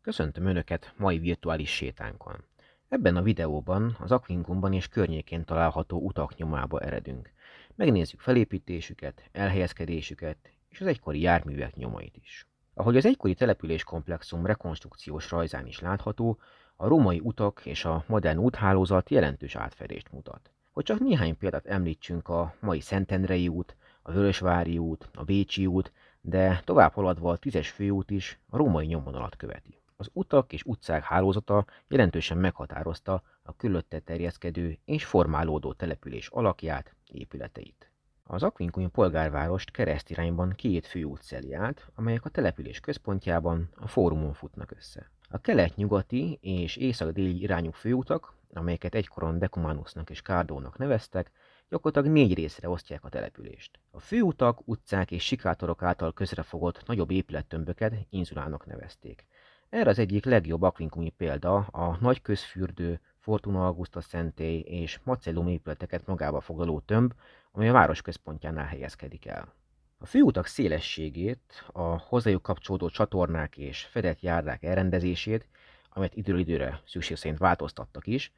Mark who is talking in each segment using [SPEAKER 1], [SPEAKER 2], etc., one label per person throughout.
[SPEAKER 1] Köszöntöm Önöket mai virtuális sétánkon. Ebben a videóban az Aquincumban és környékén található utak nyomába eredünk. Megnézzük felépítésüket, elhelyezkedésüket és az egykori járművek nyomait is. Ahogy az egykori településkomplexum rekonstrukciós rajzán is látható, a római utak és a modern úthálózat jelentős átfedést mutat. Hogy csak néhány példát említsünk, a mai Szentendrei út, a Vörösvári út, a Bécsi út, de tovább haladva a 10-es főút is a római nyomvonalat követi. Az utak és utcák hálózata jelentősen meghatározta a körülötte terjeszkedő és formálódó település alakját, épületeit. Az aquincumi polgárvárost keresztirányban két főút szeli át, amelyek a település központjában, a fórumon futnak össze. A kelet-nyugati és észak-déli irányú főutak, amelyeket egykoron Decumanusnak és Cardónak neveztek, gyakorlatilag 4 részre osztják a települést. A főutak, utcák és sikátorok által közrefogott nagyobb épülettömböket inzulának nevezték. Erre az egyik legjobb aquincumi példa a nagy közfürdő, Fortuna Augusta szentély és Macellum épületeket magába foglaló tömb, amely a város központjánál helyezkedik el. A főutak szélességét, a hozzájuk kapcsolódó csatornák és fedett járdák elrendezését, amelyet időről időre szükség szerint változtattak is,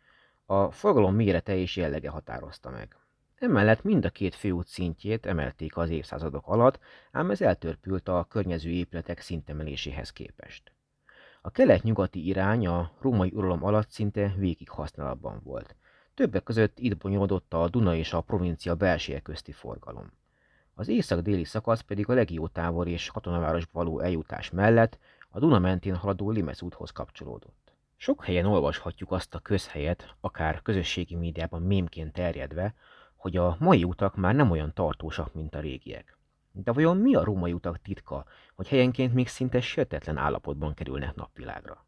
[SPEAKER 1] a forgalom mérete és jellege határozta meg. Emellett mind a két főút szintjét emelték az évszázadok alatt, ám ez eltörpült a környező épületek szintemeléséhez képest. A kelet-nyugati irány a római uralom alatt szinte végig használatban volt. Többek között itt bonyolódott a Duna és a provincia belseje közti forgalom. Az észak-déli szakasz pedig a legiótábor és katonavárosba való eljutás mellett a Duna mentén haladó Limes úthoz kapcsolódott. Sok helyen olvashatjuk azt a közhelyet, akár közösségi médiában mémként terjedve, hogy a mai utak már nem olyan tartósak, mint a régiek. De vajon mi a római utak titka, hogy helyenként még szinte sértetlen állapotban kerülnek napvilágra?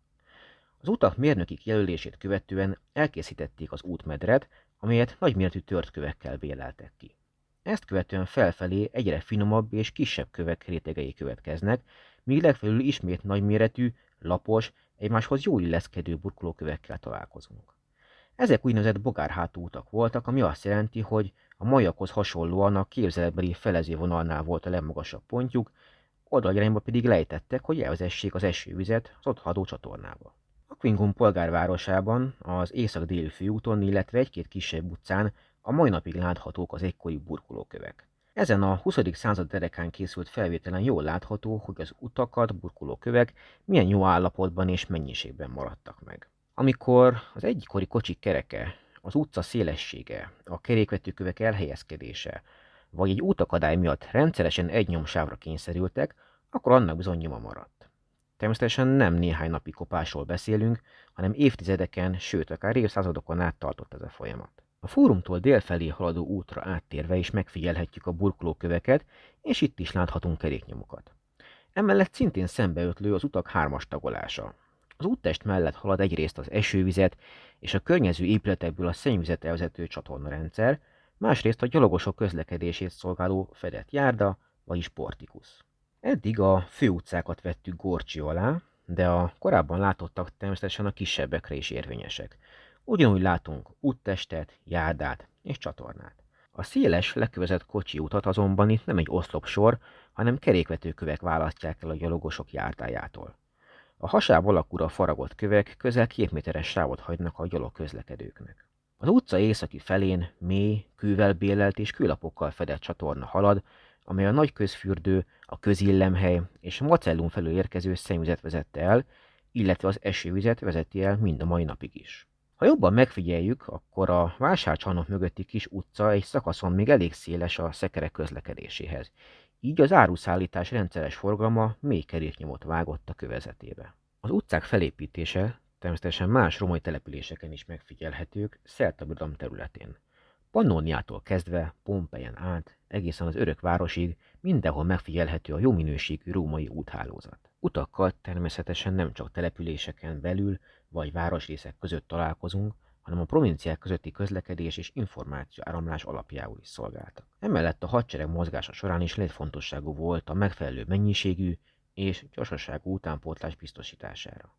[SPEAKER 1] Az utak mérnöki jelölését követően elkészítették az útmedret, amelyet nagyméretű tört kövekkel béleltek ki. Ezt követően felfelé egyre finomabb és kisebb kövek rétegei következnek, míg legfelül ismét nagyméretű, lapos, egymáshoz jól illeszkedő burkolókövekkel találkozunk. Ezek úgynevezett bogárhátú utak voltak, ami azt jelenti, hogy a maiakhoz hasonlóan a képzeletbeli felezővonalnál volt a legmagasabb pontjuk, oldalirányba pedig lejtettek, hogy elvezessék az esővizet az ott haladó csatornába. Aquincum polgárvárosában, az észak-déli főúton, illetve egy-két kisebb utcán a mai napig láthatók az egykori burkolókövek. Ezen a 20. század derekán készült felvételen jól látható, hogy az utakat, burkolókövek milyen jó állapotban és mennyiségben maradtak meg. Amikor az egykori kocsik kereke, az utca szélessége, a kerékvetőkövek elhelyezkedése, vagy egy útakadály miatt rendszeresen egy nyomsávra kényszerültek, akkor annak bizony nyoma maradt. Természetesen nem néhány napi kopásról beszélünk, hanem évtizedeken, sőt akár évszázadokon át tartott ez a folyamat. A fórumtól délfelé haladó útra áttérve is megfigyelhetjük a burkolóköveket, és itt is láthatunk keréknyomokat. Emellett szintén szembeötlő az utak hármas tagolása. Az úttest mellett halad egyrészt az esővizet és a környező épületekből a szennyvizet elvezető csatornarendszer, másrészt a gyalogosok közlekedését szolgáló fedett járda, vagyis portikusz. Eddig a főutcákat vettük górcső alá, de a korábban látottak természetesen a kisebbekre is érvényesek. Ugyanúgy látunk úttestet, járdát és csatornát. A széles, lekövezett kocsi utat azonban itt nem egy oszlopsor, hanem kerékvetőkövek választják el a gyalogosok járdájától. A hasáb alakúra faragott kövek közel 2 méteres sávot hagynak a gyalog közlekedőknek. Az utca északi felén mély, kővel bélelt és kőlapokkal fedett csatorna halad, amely a nagy közfürdő, a közillemhely és a Macellum felől érkező szennyvizet vezette el, illetve az esővizet vezeti el mind a mai napig is. Ha jobban megfigyeljük, akkor a vásárcsarnok mögötti kis utca egy szakaszon még elég széles a szekerek közlekedéséhez. Így az áruszállítás rendszeres forgalma mély keréknyomot vágott a kövezetébe. Az utcák felépítése természetesen más római településeken is megfigyelhetők szerte a birodalom területén. Pannóniától kezdve Pompejen át, egészen az örök városig mindenhol megfigyelhető a jó minőségű római úthálózat. Utakkal természetesen nem csak településeken belül vagy városrészek között találkozunk, hanem a provinciák közötti közlekedés és információ áramlás alapjául is szolgáltak. Emellett a hadsereg mozgása során is létfontosságú volt a megfelelő mennyiségű és gyorsaságú utánpótlás biztosítására.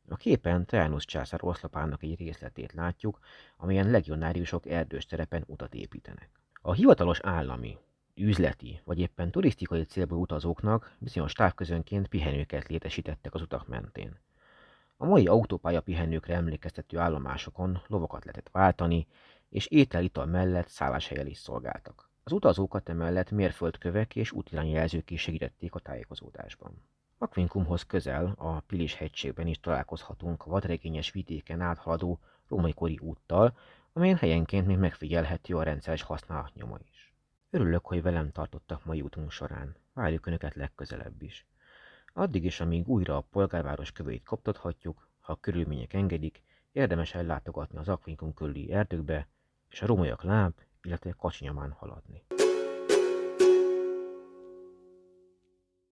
[SPEAKER 1] A képen Trajanus császár oszlopának egy részletét látjuk, amelyen legionáriusok erdős terepen utat építenek. A hivatalos állami, üzleti vagy éppen turisztikai célból utazóknak bizonyos távközönként pihenőket létesítettek az utak mentén. A mai autópálya pihenőkre emlékeztető állomásokon lovakat lehetett váltani, és étel-ital mellett szálláshelyel is szolgáltak. Az utazókat emellett mérföldkövek és útirányjelzők is segítették a tájékozódásban. Aquincumhoz közel, a Pilis hegységben is találkozhatunk a vadregényes vidéken áthaladó római kori úttal, amelyen helyenként még megfigyelhető a rendszeres használat nyoma is. Örülök, hogy velem tartottak mai útunk során. Várjuk Önöket legközelebb is. Addig is, amíg újra a polgárváros köveit koptathatjuk, ha a körülmények engedik, érdemes ellátogatni az Aquincum körüli erdőkbe, és a rómaiak láb, illetve kacsi nyomán haladni.